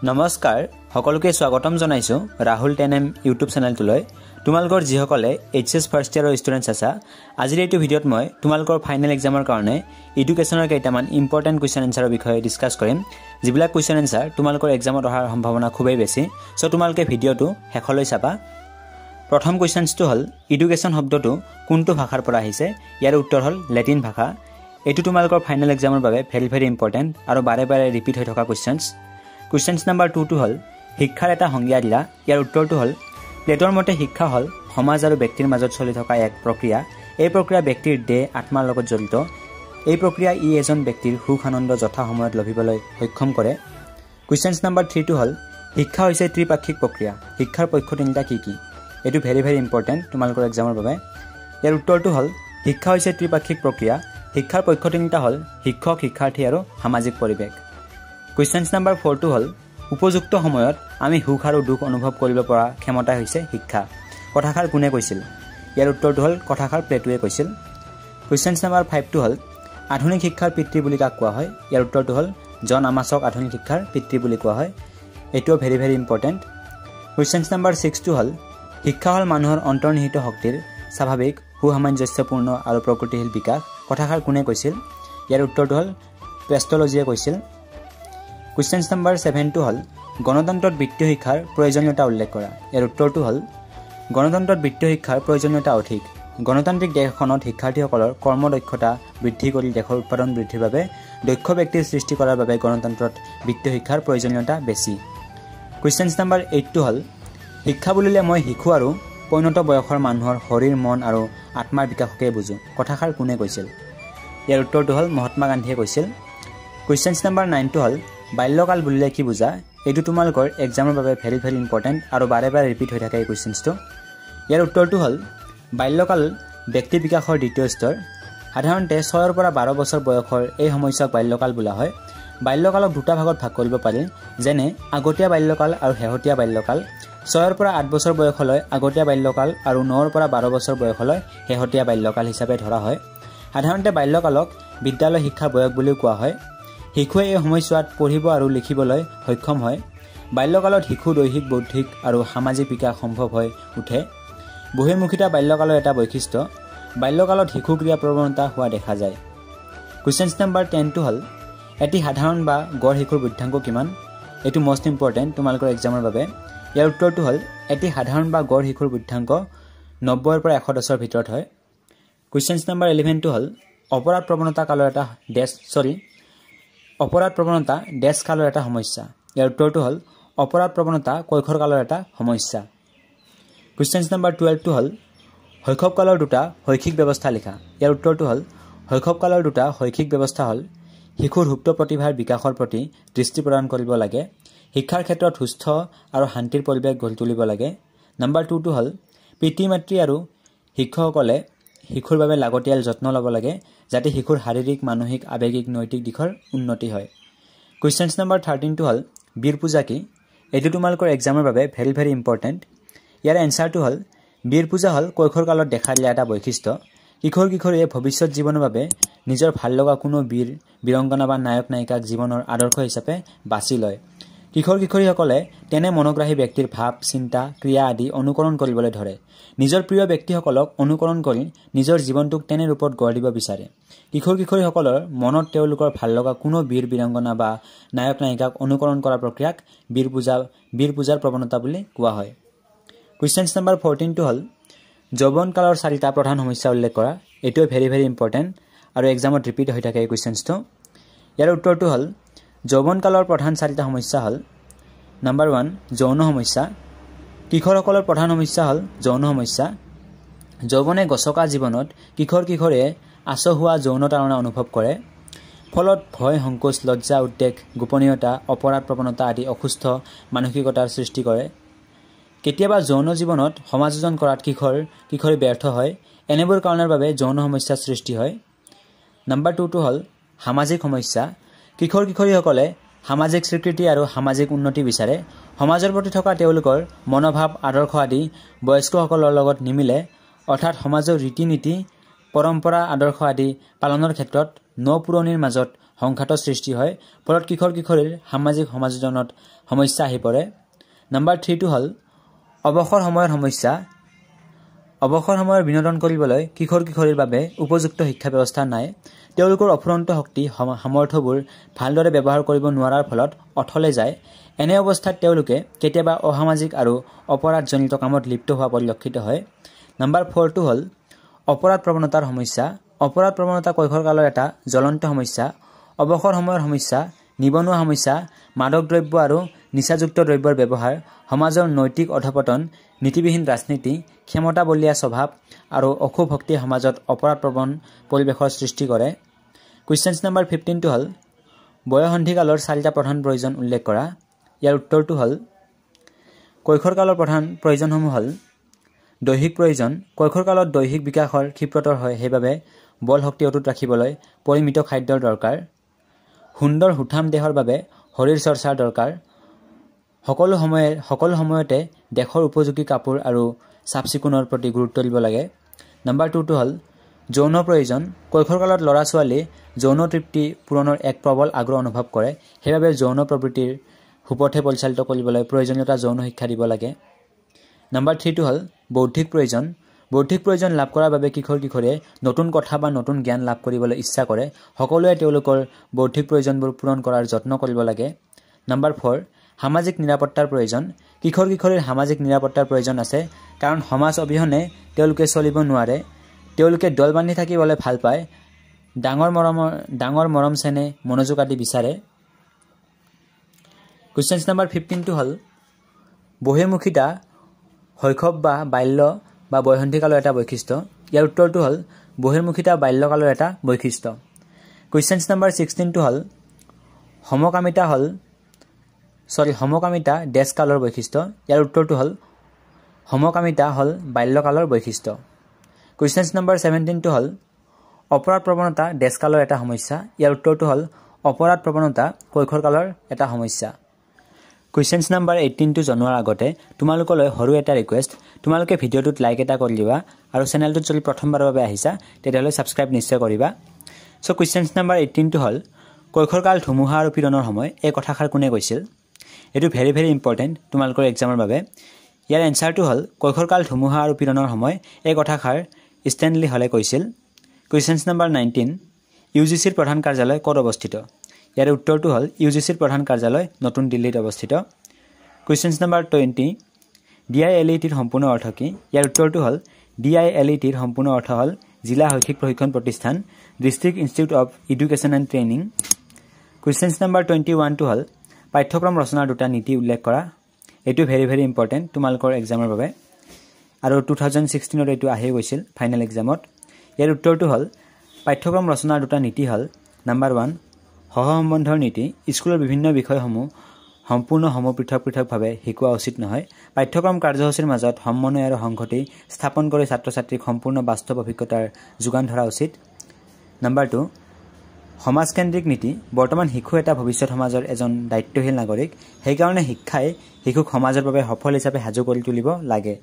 নমস্কাৰ সকলোকে স্বাগতম জনাইছো ৰাহুল 10M ইউটিউব চেনেলটোলৈ। তোমালোকৰ যিসকলে এইচএছ ফাৰ্ষ্ট ইয়াৰৰ ষ্টুডেণ্টছ আছা, আজিৰ এইটো ভিডিঅ'ত মই তোমালোকৰ ফাইনেল এক্সামৰ কাৰণে এডুকেশ্যনৰ কেইটামান ইম্পৰ্টেণ্ট কুৱেশ্যন এনচাৰৰ বিষয়ে ডিছকাছ কৰিম, যিবিলাক কুৱেশ্যন এনচাৰ তোমালোকৰ এক্সামত অহাৰ সম্ভাৱনা খুবেই বেছি। চ' তোমালোকে ভিডিঅ'টো শেষলৈ চাবা। প্ৰথম কুৱেশ্যনটো হ'ল এডুকেশ্যন শব্দটো কোনটো ভাষাৰ পৰা আহিছে? ইয়াৰ উত্তৰ হ'ল লেটিন ভাষা। এইটো তোমালোকৰ ফাইনেল এক্সামৰ বাবে ভেৰি ইম্পৰ্টেণ্ট আৰু বাৰে বাৰে ৰিপিট হৈ থকা কুৱেশ্যনছ। কুৱেশ্যন নম্বৰ 2টো হ'ল শিক্ষাৰ এটা সংজ্ঞা দিলা। ইয়াৰ উত্তৰটো হ'ল প্লেটৰ মতে শিক্ষা হ'ল সমাজ আৰু ব্যক্তিৰ মাজত চলি থকা এক প্ৰক্ৰিয়া। এই প্ৰক্ৰিয়া ব্যক্তিৰ দেহ আত্মাৰ লগত জড়িত। এই প্ৰক্ৰিয়া এজন ব্যক্তিৰ সুখ আনন্দ যথা সময়ত লভিবলৈ সক্ষম কৰে। কুৱেশ্যন নম্বৰ 3টো হ'ল শিক্ষা হৈছে ত্ৰিপাক্ষিক প্ৰক্ৰিয়া। শিক্ষাৰ পক্ষ তিনিটা কি কি? এইটো ভেৰি ইম্পৰ্টেণ্ট তোমালোকৰ এক্সামৰ বাবে। ইয়াৰ উত্তৰটো হ'ল শিক্ষা হৈছে ত্ৰিপাক্ষিক প্ৰক্ৰিয়া। শিক্ষাৰ পক্ষ তিনিটা হ'ল শিক্ষক, শিক্ষাৰ্থী আৰু সামাজিক পৰিৱেশ। কুৱেশ্যন নম্বৰ 4টো হ'ল উপযুক্ত সময়ত আমি সুখ আৰু দুখ অনুভৱ কৰিব পৰা ক্ষমতা হৈছে শিক্ষা। কথাষাৰ কোনে কৈছিল? ইয়াৰ উত্তৰটো হ'ল কথাষাৰ প্লেটোৱে কৈছিল। কুৱেশ্যন নম্বৰ 5টো হ'ল আধুনিক শিক্ষাৰ পিতৃ বুলি কাক কোৱা হয়? ইয়াৰ উত্তৰটো হ'ল জন আমাছক আধুনিক শিক্ষাৰ পিতৃ বুলি কোৱা হয়। এইটোও ভেৰি ইম্পৰ্টেণ্ট। কুৱেশ্যন নম্বৰ 6টো হ'ল শিক্ষা হ'ল মানুহৰ অন্তৰ্নিহিত শক্তিৰ স্বাভাৱিক সুসামঞ্জস্যপূৰ্ণ আৰু প্ৰকৃতিশীল বিকাশ। কথাষাৰ কোনে কৈছিল? ইয়াৰ উত্তৰটো হ'ল পেষ্টলজিয়ে কৈছিল। কুৱেশ্যন নম্বৰ 7টো হ'ল গণতন্ত্ৰত বিত্তীয় শিক্ষাৰ প্ৰয়োজনীয়তা উল্লেখ কৰা। ইয়াৰ উত্তৰটো হ'ল গণতন্ত্ৰত বিত্তীয় শিক্ষাৰ প্ৰয়োজনীয়তা অধিক। গণতান্ত্ৰিক দেশখনত শিক্ষাৰ্থীসকলৰ কৰ্মদক্ষতা বৃদ্ধি কৰি দেশৰ উৎপাদন বৃদ্ধিৰ বাবে দক্ষ ব্যক্তিৰ সৃষ্টি কৰাৰ বাবে গণতন্ত্ৰত বিত্তীয় শিক্ষাৰ প্ৰয়োজনীয়তা বেছি। কুৱেশ্যন নম্বৰ 8টো হ'ল শিক্ষা বুলিলে মই শিশু আৰু পৈণত বয়সৰ মানুহৰ শৰীৰ, মন আৰু আত্মাৰ বিকাশকে বুজোঁ। কথাষাৰ কোনে কৈছিল? ইয়াৰ উত্তৰটো হ'ল মহাত্মা গান্ধীয়ে কৈছিল। কুৱেশ্যন নম্বৰ 9টো হ'ল বাল্যকাল বুলিলে কি বুজা? এইটো তোমালোকৰ এক্সামৰ বাবে ভেৰি ইম্পৰ্টেণ্ট আৰু বাৰে বাৰে ৰিপিট হৈ থাকে এই কুৱেশ্যনটো। ইয়াৰ উত্তৰটো হ'ল বাল্যকাল ব্যক্তি বিকাশৰ দ্বিতীয় স্তৰ। সাধাৰণতে 6ৰ পৰা 12 বছৰ বয়সৰ এই সময়ছোৱাক বাল্যকাল বোলা হয়। বাল্যকালক দুটা ভাগত ভাগ কৰিব পাৰি, যেনে আগতীয়া বাল্যকাল আৰু শেহতীয়া বাল্যকাল। 6ৰ পৰা 8 বছৰ বয়সলৈ আগতীয়া বাল্যকাল আৰু 9ৰ পৰা 12 বছৰ বয়সলৈ শেহতীয়া বাল্যকাল হিচাপে ধৰা হয়। সাধাৰণতে বাল্যকালক বিদ্যালয় শিক্ষাৰ বয়স বুলিও কোৱা হয়। শিশুৱে এই সময়ছোৱাত পঢ়িব আৰু লিখিবলৈ সক্ষম হয়। বাল্যকালত শিশু দৈহিক, বৌদ্ধিক আৰু সামাজিক বিকাশ সম্ভৱ হৈ উঠে। বহিৰ্মুখিতা বাল্যকালৰ এটা বৈশিষ্ট্য। বাল্যকালত শিশু ক্ৰিয়া প্ৰৱণতা হোৱা দেখা যায়। কুৱেশ্যন নম্বৰ 10টো হ'ল এটি সাধাৰণ বা গড় শিশুৰ বুদ্ধাংক কিমান? এইটো মষ্ট ইম্পৰ্টেণ্ট তোমালোকৰ এক্সামৰ বাবে। ইয়াৰ উত্তৰটো হ'ল এটি সাধাৰণ বা গড় শিশুৰ বুদ্ধাংক 90ৰ পৰা 110ৰ ভিতৰত হয়। কুৱেশ্যন নম্বৰ 11টো হ'ল অপৰাধ প্ৰৱণতা ডেছ কালৰ এটা সমস্যা। ইয়াৰ উত্তৰটো হ'ল অপৰাধ প্ৰৱণতা কৈশোৰ কালৰ এটা সমস্যা। কুৱেশ্যন নম্বৰ 12টো হ'ল শৈশৱকালৰ দুটা শৈক্ষিক ব্যৱস্থা লিখা। ইয়াৰ উত্তৰটো হ'ল শৈশৱকালৰ দুটা শৈক্ষিক ব্যৱস্থা হ'ল শিশুৰ সুপ্ত প্ৰতিভাৰ বিকাশৰ প্ৰতি দৃষ্টি প্ৰদান কৰিব লাগে। শিক্ষাৰ ক্ষেত্ৰত সুস্থ আৰু শান্তিৰ পৰিৱেশ গঢ়ি তুলিব লাগে। নম্বৰ 2টো হ'ল পিতৃ মাতৃ আৰু শিক্ষকসকলে শিশুৰ বাবে লাগতিয়াল যত্ন ল'ব লাগে, যাতে শিশুৰ শাৰীৰিক, মানসিক, আৱেগিক, নৈতিক দিশৰ উন্নতি হয়। কুৱেশ্যন নম্বৰ 13টো হ'ল বীৰ পূজা কি? এইটো তোমালোকৰ এক্সামৰ বাবে ভেৰি ইম্পৰ্টেণ্ট। ইয়াৰ এনচাৰটো হ'ল বীৰ পূজা হ'ল কৈশোৰ কালত দেখা দিয়া এটা বৈশিষ্ট্য। কিশোৰ কিশোৰীয়ে ভৱিষ্যত জীৱনৰ বাবে নিজৰ ভাল লগা কোনো বীৰ, বীৰংগনা বা নায়ক নায়িকাক জীৱনৰ আদৰ্শ হিচাপে বাছি লয়। কিশোৰ কিশোৰীসকলে তেনে মনোগ্ৰাহী ব্যক্তিৰ ভাৱ, চিন্তা, ক্ৰিয়া আদি অনুকৰণ কৰিবলৈ ধৰে। নিজৰ প্ৰিয় ব্যক্তিসকলক অনুকৰণ কৰি নিজৰ জীৱনটোক তেনে ৰূপত গঢ় দিব বিচাৰে। কিশোৰ কিশোৰীসকলৰ মনত তেওঁলোকৰ ভাল লগা কোনো বীৰ, বীৰাংগনা বা নায়ক নায়িকাক অনুকৰণ কৰা প্ৰক্ৰিয়াক বীৰ পূজাৰ প্ৰৱণতা বুলি কোৱা হয়। কুৱেশ্যন নম্বৰ 14টো হ'ল যৌৱনকালৰ 4টা প্ৰধান সমস্যা উল্লেখ কৰা। এইটোৱে ভেৰি ইম্পৰ্টেণ্ট আৰু এক্সামত ৰিপিট হৈ থাকে এই কুৱেশ্যনটো। ইয়াৰ উত্তৰটো হ'ল যৌৱনকালৰ প্ৰধান 4টা সমস্যা হ'ল নম্বৰ 1 যৌন সমস্যা। কিশোৰসকলৰ প্ৰধান সমস্যা হ'ল যৌন সমস্যা। যৌৱনে গছকা জীৱনত কিশোৰ কিশোৰীয়ে আচহুৱা যৌন তাৰণা অনুভৱ কৰে। ফলত ভয়, সংকোচ, লজ্জা, উদ্বেগ, গোপনীয়তা, অপৰাধ প্ৰৱণতা আদি অসুস্থ মানসিকতাৰ সৃষ্টি কৰে। কেতিয়াবা যৌন জীৱনত সমাযোজন কৰাত কিশোৰী ব্যৰ্থ হয়। এনেবোৰ কাৰণৰ বাবে যৌন সমস্যাৰ সৃষ্টি হয়। নম্বৰ 2টো হ'ল সামাজিক সমস্যা। কিশোৰ কিশোৰীসকলে সামাজিক স্বীকৃতি আৰু সামাজিক উন্নতি বিচাৰে। সমাজৰ প্ৰতি থকা তেওঁলোকৰ মনোভাৱ, আদৰ্শ আদি বয়স্কসকলৰ লগত নিমিলে, অৰ্থাৎ সমাজৰ ৰীতি নীতি, পৰম্পৰা, আদৰ্শ আদি পালনৰ ক্ষেত্ৰত নপুৰণিৰ মাজত সংঘাতৰ সৃষ্টি হয় ফলত কিশোৰ কিশোৰীৰ সামাজিক সমাযোজনত সমস্যা আহি পৰে নাম্বাৰ 3 টো হল অৱসৰ সময়ৰ সমস্যা অৱসৰ সময়ৰ বিনোদন কৰিবলৈ কিশোৰ কিশোৰীৰ বাবে উপযুক্ত শিক্ষা ব্যৱস্থা নাই তেওঁলোকৰ অফুৰন্ত শক্তি সামৰ্থ্যবোৰ ভালদৰে ব্যৱহাৰ কৰিব নোৱাৰাৰ ফলত অথলে যায় এনে অৱস্থাত তেওঁলোকে কেতিয়াবা অসামাজিক আৰু অপৰাধজনিত কামত লিপ্ত হোৱা পৰিলক্ষিত হয় নাম্বাৰ 4 টো হল অপৰাধ প্ৰৱণতাৰ সমস্যা অপৰাধ প্ৰৱণতা কৈশোৰ কালৰ এটা জ্বলন্ত সমস্যা অৱসৰ সময়ৰ সমস্যা নিবনুৱা সমস্যা মাদক দ্ৰব্য আৰু নিচাযুক্ত দ্ৰব্যৰ ব্যৱহাৰ সমাজৰ নৈতিক অধপতন নীতিবিহীন ৰাজনীতি ক্ষমতা বলীয়া স্বভাৱ আৰু অশুভ ভক্তি সমাজত অপৰাধ প্ৰৱণ পৰিৱেশৰ সৃষ্টি কৰে কোৱেশ্চনছ নাম্বাৰ 15 টো হল বয়সন্ধিকালৰ চাৰিটা প্ৰধান প্ৰয়োজন উল্লেখ কৰা ইয়াৰ উত্তৰটো হল কৈশোৰ কালৰ প্ৰধান প্ৰয়োজনসমূহ হল দৈহিক প্ৰয়োজন কৈশোৰ কালত দৈহিক বিকাশৰ ক্ষিপ্ৰতৰ হয় সেইবাবে বল শক্তি অটুট ৰাখিবলৈ পৰিমিত খাদ্যৰ দৰকাৰ সুন্দৰ হুঠাম দেহৰ বাবে শৰীৰ চৰ্চাৰ দৰকাৰ সকলো সময়তে দেহৰ উপযোগী কাপোৰ আৰু চাফচিকুণৰ প্ৰতি গুৰুত্ব দিব লাগে নাম্বাৰ 2 টো হল যৌন প্ৰয়োজন কৈশোৰ কালত ল'ৰা ছোৱালী যৌন তৃপ্তি পূৰণৰ এক প্ৰবল আগ্ৰহ অনুভৱ কৰে সেইবাবে যৌন প্ৰবৃত্তিৰ সুপথে পৰিচালিত কৰিবলৈ প্ৰয়োজনীয়তা যৌন শিক্ষা দিব লাগে নাম্বাৰ 3 টো হল বৌদ্ধিক প্ৰয়োজন লাভ কৰাৰ বাবে কিশোৰ কিশোৰে নতুন কথা বা নতুন জ্ঞান লাভ কৰিবলৈ ইচ্ছা কৰে সকলোৱে তেওঁলোকৰ বৌদ্ধিক প্ৰয়োজনবোৰ পূৰণ কৰাৰ যত্ন কৰিব লাগে নাম্বাৰ 4 সামাজিক নিৰাপত্তাৰ প্ৰয়োজন কিশোৰ কিশোৰীৰ সামাজিক নিৰাপত্তাৰ প্ৰয়োজন আছে কাৰণ সমাজ অবিহনে তেওঁলোকে চলিব নোৱাৰে তেওঁলোকে দল বান্ধি থাকিবলৈ ভাল পায় ডাঙৰ মৰম চেনে মনোযোগ আদি বিচাৰে কোৱেশ্চনছ নাম্বাৰ 15 টো হল বহিৰ্মুখিতা শৈশৱ বা বাল্য বা বয়সন্ধিকালৰ এটা বৈশিষ্ট্য ইয়াৰ উত্তৰটো হল বহিৰ্মুখিতা বাল্যকালৰ এটা বৈশিষ্ট্য কোৱেশ্চনছ নাম্বাৰ 16 টো হল সমকামিতা দেশকালৰ বৈশিষ্ট্য ইয়াৰ উত্তৰটো হল সমকামিতা হল বাল্যকালৰ বৈশিষ্ট্য কোৱেশ্চনছ নাম্বাৰ 17 টো হল অপৰাধ প্ৰৱণতা দেশকালৰ এটা সমস্যা ইয়াৰ উত্তৰটো হল অপৰাধ প্ৰৱণতা কৈশোৰ কালৰ এটা সমস্যা কোৱেশ্চনছ নাম্বাৰ 18 টো জনোৱাৰ আগতে তোমালোকলৈ সৰু এটা ৰিকুৱেষ্ট তোমালোকে ভিডিঅ'টোত লাইক এটা কৰি দিবা আৰু চেনেলটোত যদি প্ৰথমবাৰৰ বাবে আহিছা তেতিয়াহ'লে সাবস্ক্ৰাইব নিশ্চয় কৰিবা সো কোৱেশ্চনছ নাম্বাৰ 18 টো হল কৈশোৰ কাল ধুমুহা আৰু পীড়নৰ সময় এই কথাষাৰ কোনে কৈছিল এটো ভেৰি ভেৰি ইম্পৰ্টেন্ট তোমালোকৰ এক্সামৰ বাবে ইয়াৰ এনসাৰটো হল কৈশোৰ কাল ধুমুহা আৰু পীড়নৰ সময় এই কথাষাৰ ষ্টেনলি হলে কৈছিল কোৱেশ্চনছ নাম্বাৰ 19 ইউজিচিৰ প্ৰধান কাৰ্যালয় ক'ত অৱস্থিত ইয়াৰ উত্তৰটো হল ইউজিচিৰ প্ৰধান কাৰ্যালয় নতুন দিল্লীত অৱস্থিত কোৱেশ্চনছ নাম্বাৰ 20 ডিআইএলইটিৰ সম্পূৰ্ণ অৰ্থ কি ইয়াৰ উত্তৰটো হল ডিআইএলইটিৰ সম্পূৰ্ণ অৰ্থ হল জিলা শৈক্ষিক প্ৰশিক্ষণ প্ৰতিষ্ঠান district institute of education and training questions number 21 টো হল পাঠ্যক্ৰম ৰচনাৰ দুটা নীতি উল্লেখ কৰা এটো ভেৰি ভেৰি ইম্পৰ্টেন্ট তোমালোকৰ এক্সামৰ বাবে আৰু 2016 ৰ এটো আহি গৈছিল ফাইনেল এক্সামত ইয়াৰ উত্তৰটো হল পাঠ্যক্ৰম ৰচনাৰ দুটা নীতি হল নাম্বাৰ 1 সহসম্বন্ধৰ নীতি স্কুলৰ বিভিন্ন বিষয়সমূহ সম্পূৰ্ণ পৃথকভাৱে শিকোৱা উচিত নহয় পাঠ্যক্ৰম কাৰ্যসূচীৰ মাজত সমন্বয় আৰু সংহতি স্থাপন কৰি ছাত্ৰ ছাত্ৰীক সম্পূৰ্ণ বাস্তৱ অভিজ্ঞতাৰ যোগান ধৰা উচিত নাম্বাৰ 2 সমাজকেন্দ্ৰিক নীতি বৰ্তমান শিশু এটা ভৱিষ্যত সমাজৰ এজন দায়িত্বশীল নাগৰিক সেইকাৰণে শিক্ষাই শিশুক সমাজৰ বাবে সফল হিচাপে সাজু কৰি তুলিব লাগে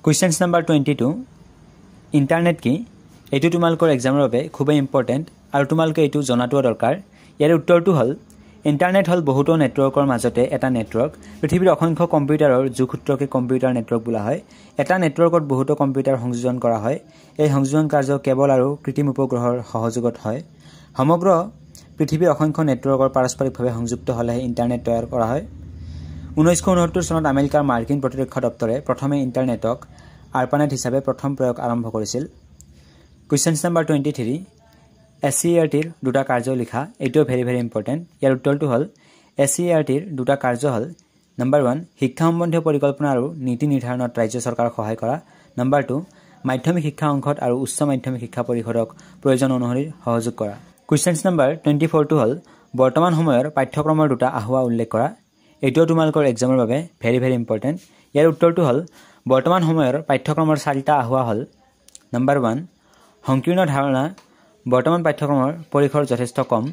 কোৱেশ্চনছ নাম্বাৰ 22 ইন্টাৰনেট কি এটো তোমালোকৰ এক্সামৰ বাবে খুবেই ইম্পৰ্টেন্ট আৰু তোমালোকে এটো জনাটো দৰকাৰ ইয়াৰ উত্তৰটো হল ইন্টাৰনেট হল বহুতো নেটৱৰ্কৰ মাজতে এটা নেটৱৰ্ক পৃথিৱীৰ অসংখ্য কম্পিউটাৰৰ যোগসূত্ৰকে কম্পিউটাৰ নেটৱৰ্ক বোলা হয় এটা নেটৱৰ্কত বহুতো কম্পিউটাৰ সংযোজন কৰা হয় এই সংযোজন কাৰ্য কেৱল আৰু কৃত্ৰিম উপগ্ৰহৰ সহযোগত হয় সমগ্ৰ পৃথিৱীৰ অসংখ্য নেটৱৰ্কৰ পাৰস্পৰিকভাৱে সংযুক্ত হলে ইন্টাৰনেট তৈয়াৰ কৰা হয় 1969 চনত আমেৰিকাৰ মাৰ্কিন প্ৰতিৰক্ষা দপ্তৰে প্ৰথমে ইন্টাৰনেটক আৰ্পানেট হিচাপে প্ৰথম প্ৰয়োগ আৰম্ভ কৰিছিল কোৱেশ্চনছ নাম্বাৰ 23 এসইআৰটিৰ দুটা কাৰ্য লিখা এটো ভেৰি ভেৰি ইম্পৰ্টেন্ট ইয়াৰ উত্তৰটো হল এসইআৰটিৰ দুটা কাৰ্য হল নাম্বাৰ 1 শিক্ষা সম্বন্ধীয় পৰিকল্পনা আৰু নীতি নিৰ্ধাৰণত ৰাজ্য চৰকাৰক সহায় কৰা নাম্বাৰ 2 মাধ্যমিক শিক্ষা অংশত আৰু উচ্চ মাধ্যমিক শিক্ষা পৰিষদক প্ৰয়োজন অনুসৰি সহযোগ কৰা কোৱেশ্চনছ নাম্বাৰ 24 টো হল বৰ্তমান সময়ৰ পাঠ্যক্ৰমৰ দুটা আহুৱা উল্লেখ কৰা এটো তোমালোকৰ এক্সামৰ বাবে ভেৰি ভেৰি ইম্পৰ্টেন্ট ইয়াৰ উত্তৰটো হল বৰ্তমান সময়ৰ পাঠ্যক্ৰমৰ চাৰিটা আহুৱা হল নাম্বাৰ 1 সংকীৰ্ণ ধাৰণা বৰ্তমান পাঠ্যক্ৰমৰ পৰিসৰ যথেষ্ট কম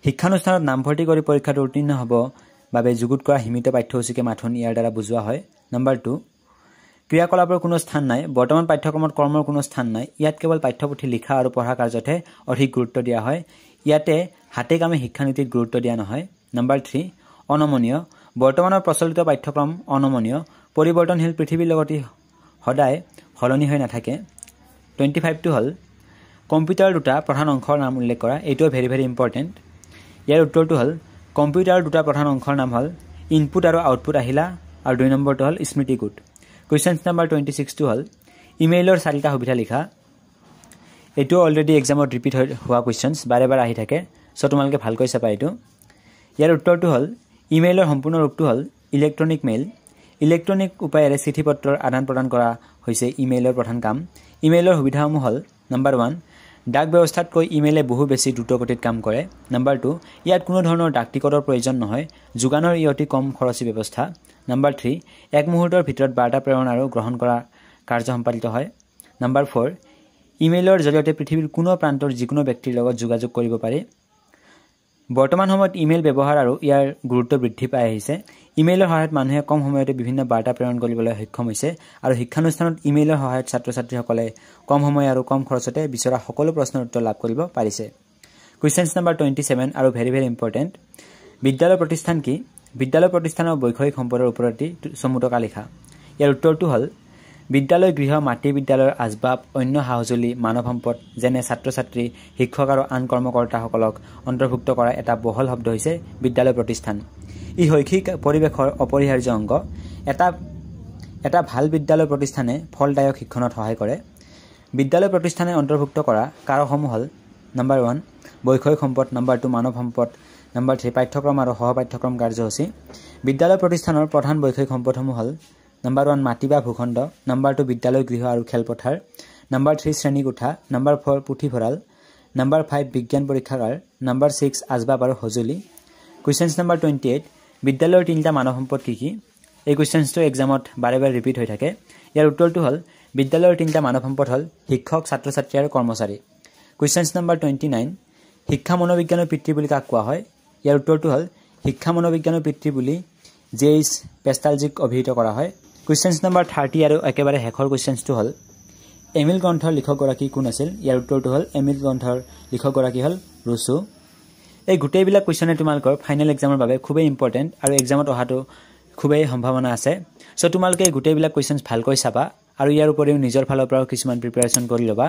শিক্ষানুষ্ঠানত নামভৰ্তি কৰি পৰীক্ষাত উত্তীৰ্ণ হ'ব বাবে যুগুত কৰা সীমিত পাঠ্যসূচীকে মাথোন ইয়াৰ দ্বাৰা বুজোৱা হয় নাম্বাৰ 2 ক্ৰিয়াকলাপৰ কোনো স্থান নাই বৰ্তমান পাঠ্যক্ৰমত কৰ্মৰ কোনো স্থান নাই ইয়াত কেৱল পাঠ্যপুথি লিখা আৰু পঢ়া কাৰ্যতে অধিক গুৰুত্ব দিয়া হয় ইয়াতে হাতে কামে শিক্ষানীতিত গুৰুত্ব দিয়া নহয়। নাম্বাৰ 3 অনমনীয় বৰ্তমানৰ প্ৰচলিত পাঠ্যক্ৰম অনমনীয় পৰিৱৰ্তনশীল পৃথিৱীৰ লগতে সদায় সলনি হৈ নাথাকে। 25টো হ'ল কম্পিউটাৰ দুটা প্ৰধান অংশৰ নাম উল্লেখ কৰা। এইটো ভেৰি ভেৰি ইম্পৰ্টেণ্ট। ইয়াৰ উত্তৰটো হ'ল কম্পিউটাৰৰ দুটা প্ৰধান অংশৰ নাম হ'ল ইনপুট আৰু আউটপুট আহিলা আৰু 2 নম্বৰটো হ'ল স্মৃতিকোড। কুৱেশ্যন নাম্বাৰ 26টো হ'ল ইমেইলৰ 4টা সুবিধা লিখা। এইটো অলৰেডি এক্সামত ৰিপিট হোৱা কুৱেশ্যনছ বাৰে বাৰে আহি থাকে, চ' তোমালোকে ভালকৈ চাবা এইটো। ইয়াৰ উত্তৰটো হ'ল ইমেইলৰ সম্পূৰ্ণ ৰূপটো হ'ল ইলেক্ট্ৰনিক মেইল। ইলেক্ট্ৰনিক উপায়েৰে চিঠি পত্ৰৰ আদান প্ৰদান কৰা হৈছে ইমেইলৰ প্ৰধান কাম। ইমেইলৰ সুবিধাসমূহ হ'ল নাম্বাৰ 1 ডাক ব্যৱস্থাতকৈ ইমেইলে বহু বেছি দ্ৰুতগতিত কাম কৰে। নাম্বাৰ 2 ইয়াত কোনো ধৰণৰ ডাক টিকটৰ প্ৰয়োজন নহয়, যোগানৰ ই অতি কম খৰচী ব্যৱস্থা। নাম্বাৰ 3 এক মুহূৰ্তৰ ভিতৰত বাৰ্তা প্ৰেৰণ আৰু গ্ৰহণ কৰা কাৰ্য সম্পাদিত হয়। নাম্বাৰ 4 ইমেইলৰ জৰিয়তে পৃথিৱীৰ কোনো প্ৰান্তৰ যিকোনো ব্যক্তিৰ লগত যোগাযোগ কৰিব পাৰি। বৰ্তমান সময়ত ইমেইল ব্যৱহাৰ আৰু ইয়াৰ গুৰুত্ব বৃদ্ধি পাই আহিছে। ইমেইলৰ সহায়ত মানুহে কম সময়তে বিভিন্ন বাৰ্তা প্ৰেৰণ কৰিবলৈ সক্ষম হৈছে আৰু শিক্ষানুষ্ঠানত ইমেইলৰ সহায়ত ছাত্ৰ ছাত্ৰীসকলে কম সময় আৰু কম খৰচতে বিচৰা সকলো প্ৰশ্নৰ উত্তৰ লাভ কৰিব পাৰিছে। কুৱেশ্যন নাম্বাৰ 27 আৰু ভেৰি ভেৰি ইম্পৰ্টেণ্ট বিদ্যালয় প্ৰতিষ্ঠান কি? বিদ্যালয় প্ৰতিষ্ঠানৰ বৈষয়িক সম্পদৰ ওপৰতে চমুটকা লিখা। ইয়াৰ উত্তৰটো হ'ল বিদ্যালয় গৃহ মাটি বিদ্যালয়ৰ আচবাব অন্য সঁজুলি মানৱ সম্পদ যেনে ছাত্ৰ ছাত্ৰী শিক্ষক আৰু আন কৰ্মকৰ্তাসকলক অন্তৰ্ভুক্ত কৰা এটা বহল শব্দ হৈছে বিদ্যালয় প্ৰতিষ্ঠান। ই শৈক্ষিক পৰিৱেশৰ অপৰিহাৰ্য অংগ। এটা ভাল বিদ্যালয় প্ৰতিষ্ঠানে ফলদায়ক শিক্ষণত সহায় কৰে। বিদ্যালয় প্ৰতিষ্ঠানে অন্তৰ্ভুক্ত কৰা কাৰকসমূহ হ'ল নাম্বাৰ 1 বৈষয়িক সম্পদ, নাম্বাৰ 2 মানৱ সম্পদ, নাম্বাৰ 3 পাঠ্যক্ৰম আৰু সহপাঠ্যক্ৰম কাৰ্যসূচী। বিদ্যালয় প্ৰতিষ্ঠানৰ প্ৰধান বৈষয়িক সম্পদসমূহ হ'ল নাম্বাৰ 1 মাটি বা ভূখণ্ড, নাম্বাৰ 2 বিদ্যালয় গৃহ আৰু খেলপথাৰ, নাম্বাৰ 3 শ্ৰেণীকোঠা, নাম্বাৰ 4 পুথিভঁৰাল, নাম্বাৰ 5 বিজ্ঞান পৰীক্ষাগাৰ, নাম্বাৰ 6 আচবাব আৰু সঁজুলি। কুৱেশ্যন নাম্বাৰ 28 বিদ্যালয়ৰ 3টা মানৱ সম্পদ কি কি? এই কুৱেশ্যনটো এক্সামত বাৰে বাৰে ৰিপিট হৈ থাকে। ইয়াৰ উত্তৰটো হ'ল বিদ্যালয়ৰ 3টা মানৱ সম্পদ হ'ল শিক্ষক, ছাত্ৰ ছাত্ৰী আৰু কৰ্মচাৰী। কুৱেশ্যন নাম্বাৰ 29 শিক্ষা মনোবিজ্ঞানৰ পিতৃ বুলি কাক কোৱা হয়? ইয়াৰ উত্তৰটো হ'ল শিক্ষা মনোবিজ্ঞানৰ পিতৃ বুলি জেইচ পেষ্টালজিক অভিহিত কৰা হয়। কুৱেশ্যন নাম্বাৰ 30 আৰু একেবাৰে শেষৰ কুৱেশ্যনটো হ'ল এমিল গ্ৰন্থৰ লিখকগৰাকী কোন আছিল? ইয়াৰ উত্তৰটো হ'ল এমিল গ্ৰন্থৰ লিখকগৰাকী হ'ল ৰুছো। এই গোটেইবিলাক কুৱেশ্যনে তোমালোকৰ ফাইনেল এক্সামৰ বাবে খুবেই ইম্পৰ্টেণ্ট আৰু এক্সামত অহাটো খুবেই সম্ভাৱনা আছে। চ' তোমালোকে গোটেইবিলাক কুৱেশ্যনছ ভালকৈ চাবা আৰু ইয়াৰ উপৰিও নিজৰ ফালৰ পৰাও কিছুমান প্ৰিপেৰেশ্যন কৰি ল'বা।